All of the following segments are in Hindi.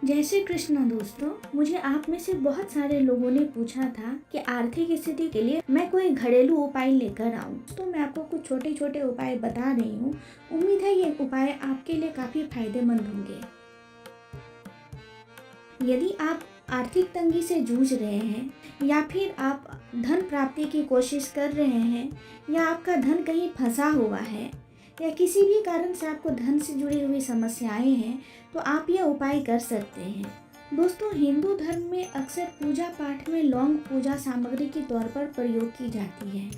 जय श्री कृष्ण दोस्तों। मुझे आप में से बहुत सारे लोगों ने पूछा था कि आर्थिक स्थिति के लिए मैं कोई घरेलू उपाय लेकर आऊं। तो मैं आपको कुछ छोटे छोटे उपाय बता रही हूं। उम्मीद है ये उपाय आपके लिए काफ़ी फायदेमंद होंगे। यदि आप आर्थिक तंगी से जूझ रहे हैं या फिर आप धन प्राप्ति की कोशिश कर रहे हैं या आपका धन कहीं फंसा हुआ है या किसी भी कारण से आपको धन से जुड़ी हुई समस्याएं हैं, तो आप ये उपाय कर सकते हैं। दोस्तों, हिंदू धर्म में अक्सर पूजा पाठ में लौंग पूजा सामग्री के तौर पर प्रयोग की जाती है।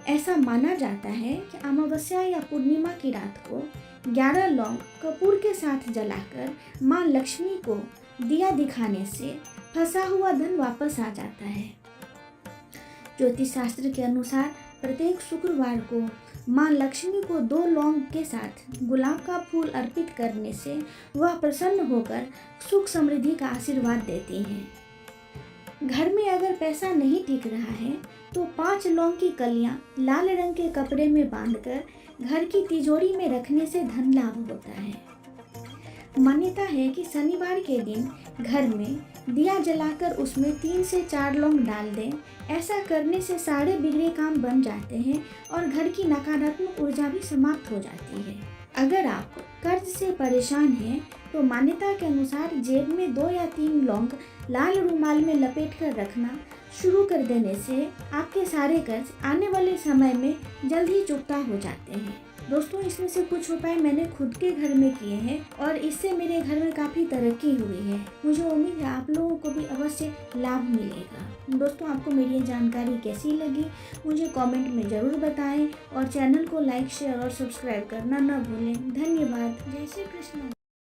ऐसा माना जाता है कि अमावस्या या पूर्णिमा की रात को 11 लौंग कपूर के साथ जलाकर माँ लक्ष्मी को दिया दिखाने से फंसा हुआ धन वापस आ जाता है। ज्योतिष शास्त्र के अनुसार प्रत्येक शुक्रवार को माँ लक्ष्मी को 2 लौंग के साथ गुलाब का फूल अर्पित करने से वह प्रसन्न होकर सुख समृद्धि का आशीर्वाद देती हैं। घर में अगर पैसा नहीं टिक रहा है तो 5 लौंग की कलियां लाल रंग के कपड़े में बांधकर घर की तिजोरी में रखने से धन लाभ होता है। मान्यता है कि शनिवार के दिन घर में दिया जलाकर उसमें 3 से 4 लौंग डाल दें। ऐसा करने से सारे बिगड़े काम बन जाते हैं और घर की नकारात्मक ऊर्जा भी समाप्त हो जाती है। अगर आप कर्ज से परेशान हैं तो मान्यता के अनुसार जेब में 2 या 3 लौंग लाल रुमाल में लपेट कर रखना शुरू कर देने से आपके सारे कर्ज आने वाले समय में जल्द ही चुकता हो जाते हैं। दोस्तों, इसमें से कुछ उपाय मैंने खुद के घर में किए हैं और इससे मेरे घर में काफ़ी तरक्की हुई है। मुझे उम्मीद है आप लोगों को भी अवश्य लाभ मिलेगा। दोस्तों, आपको मेरी ये जानकारी कैसी लगी मुझे कमेंट में ज़रूर बताएं और चैनल को लाइक, शेयर और सब्सक्राइब करना न भूलें। धन्यवाद। जय श्री कृष्ण।